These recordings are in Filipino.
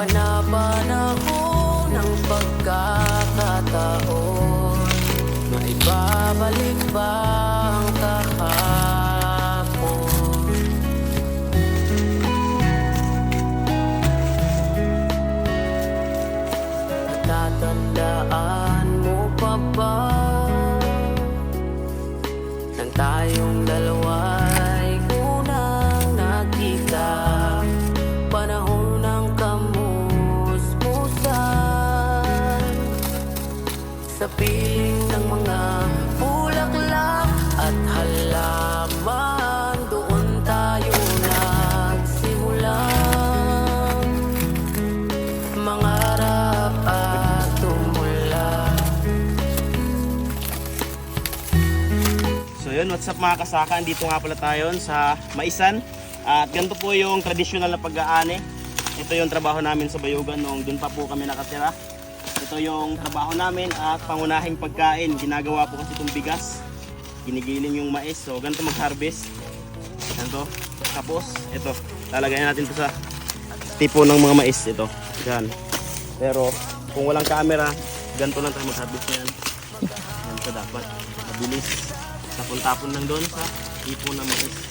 Panapanahon ng pagkakataon, maibabalik ba ang kahapon? Natatandaan mo pa ba nang tayong dalawa'y unang nagkita? Panahon ng kamusmusan, sa piling ng mga bulaklak at halaman, doon tayo nagsimula mangarap at tumula. So yun, what's up mga kasaka, dito nga pala tayo sa Maisan. At ganito po yung traditional na pag-aani. Ito yung trabaho namin sa Bayugan noong dun pa po kami nakatira. Ito yung trabaho namin at pangunahing pagkain. Ginagawa po kasi itong bigas, ginigiling yung mais. So ganito mag-harvest. Ganito. Tapos ito, lalagayan natin ito sa tipo ng mga mais. Ito, yan. Pero kung walang camera, ganito lang tayo mag-harvest yan. Ganito dapat, mabilis. Tapon-tapon lang doon sa tipo ng mais.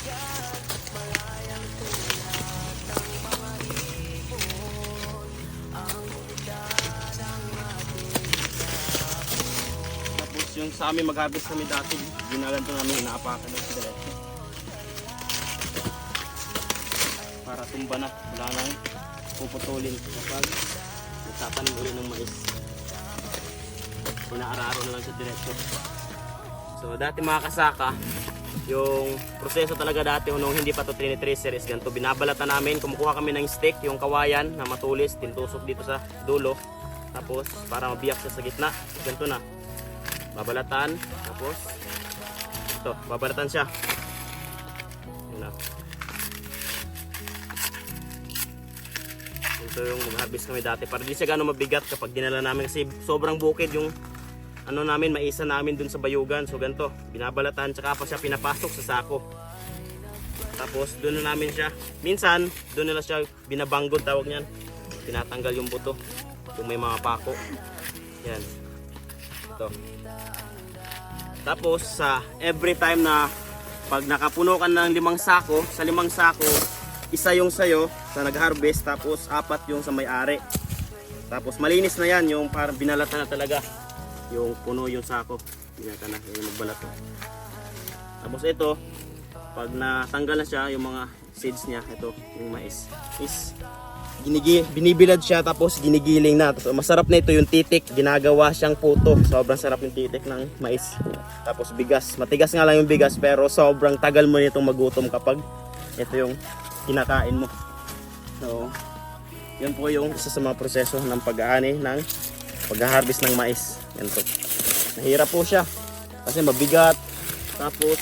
Yung sa amin mag-harvest kami dati, ginaganto namin, inaapakan ng diretso para tumba na, wala nang puputulin kapag nagtatanim ulit ng mais. Inaararo na lang sa diretso. So dati mga kasaka, yung proseso talaga dati nung hindi pa to trinitracer is ganito, binabalatan namin, kumukuha kami ng stick, yung kawayan na matulis, tintusok dito sa dulo, tapos para mabiyak siya sa gitna, ganito na. Babalatan, tapos ito, babalatan siya. Yun na. Ito yung mag-harvest kami dati para di siya gano'ng mabigat kapag dinala namin kasi sobrang bukid yung ano namin, maisa namin dun sa Bayugan. So ganito, binabalatan tsaka pa siya pinapasok sa sako. Tapos doon na namin siya, minsan doon nila siya binabanggod, tawag niyan. Tinatanggal yung buto kung may mga pako. Yan. Ito. Tapos sa every time na pag nakapuno ka ng 5 sako, sa 5 sako, isa yung sayo sa nag-harvest, tapos 4 yung sa may-ari. Tapos malinis na yan, yung parang binalatan na talaga. Yung puno yung sako. Binalatan na, yung nagbalat. Tapos ito, pag natanggal na siya, yung mga seeds niya, ito, yung mais, is binibilad siya tapos ginigiling na. Tapos masarap na ito yung titik, ginagawa siyang puto. Sobrang sarap yung titik ng mais. Tapos bigas, matigas nga lang yung bigas pero sobrang tagal mo nitong magutom kapag ito yung kinakain mo. So yun po yung isa sa mga proseso ng pag-aani ng pag-harvest ng mais. Yan to. Mahirap po siya kasi mabigat. Tapos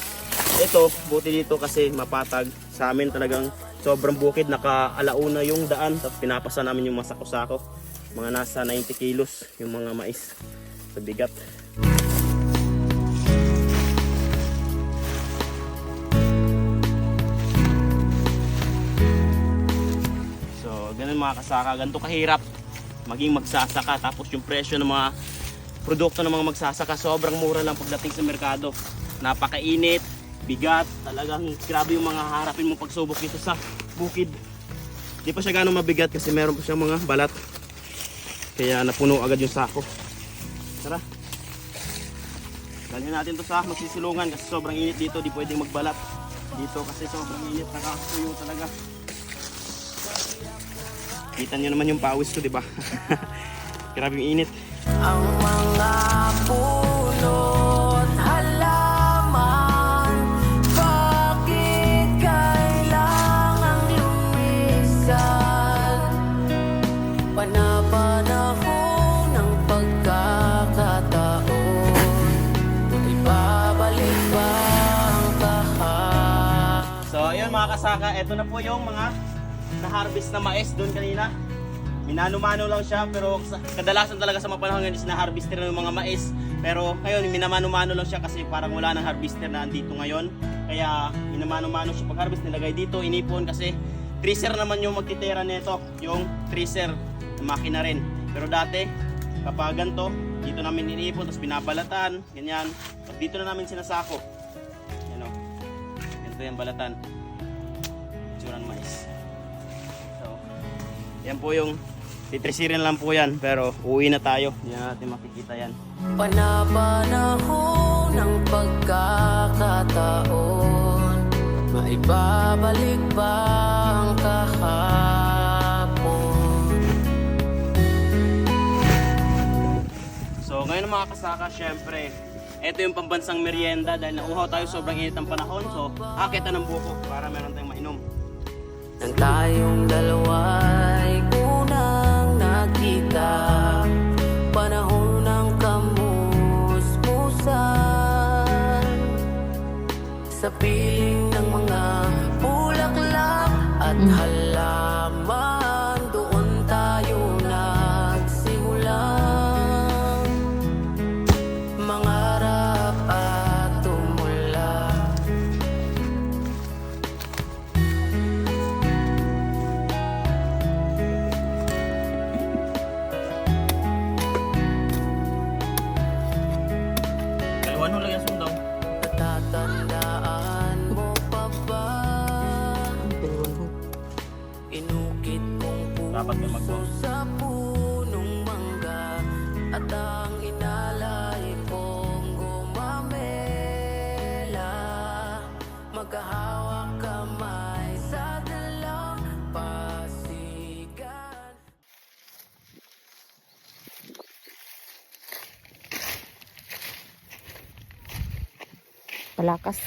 ito, buti dito kasi mapatag. Sa amin talagang sobrang bukid, naka-alauna yung daan. Tapos pinapasa namin yung mga sako-sako, mga nasa 90 kilos yung mga mais sa bigat. So ganun mga kasaka, ganito kahirap maging magsasaka. Tapos yung presyo ng mga produkto ng mga magsasaka sobrang mura lang pagdating sa merkado. Napakainit, bigat, talagang grabe yung mga harapin mo pagsubok dito sa bukid. Di pa siya gano'ng mabigat kasi meron pa siyang mga balat, kaya napuno agad yung sako. Tara, dalhin natin to sa magsisilungan kasi sobrang init dito, di pwedeng magbalat dito kasi sobrang init, nakakasuyo talaga. Kita nyo naman yung pawis ko, di ba? Grabe yung init. Ang mga puno't halaman, bakit kailangang lumisan? Panapanahon ng pagkakataon, ibabalik ba ang kahapon? So ayun mga kasaka, eto na po yung mga na-harvest na mais doon kanina. Minano-mano lang siya, pero kadalasan talaga sa mga panahon ngayon is na-harvester ng mga mais. Pero ngayon minamano-mano lang siya kasi parang wala nang harvester na andito ngayon. Kaya minamano-mano siya pag harvest, nilagay dito, inipon kasi tracer naman yung magtitira nito, yung tracer. makina rin. Pero dati, kapag ganito, dito namin iniipon, tapos binabalatan, ganyan. Tapos dito na namin sinasako. Yan o. Ganito yung balatan. Itsura ng mais. So, yan po yung titrisirin lang po yan, pero uwi na tayo. Hindi na natin makikita yan. Panapanahon ng pagkakataon, maibabalik ba ang kahapon? So ngayon mga kasaka, syempre, ito yung pambansang merienda dahil nauhaw tayo sobrang init ng panahon. So akit na ng buko para meron tayong mainom. Nang tayong dalawa'y unang nagkita, panahon ng kamusmusan, sa piling ng mga bulaklak at halaman, doon tayo nagsimula mangarap at tumula. Kaliwan mo lang yung sundaw. Natatandaan mo pa ba? Inukit kong Dapat may puso mag-go. sa punong mangga, at ang inalay kong gumamela, magkahawak kamay sa dalampasigan. Palakas.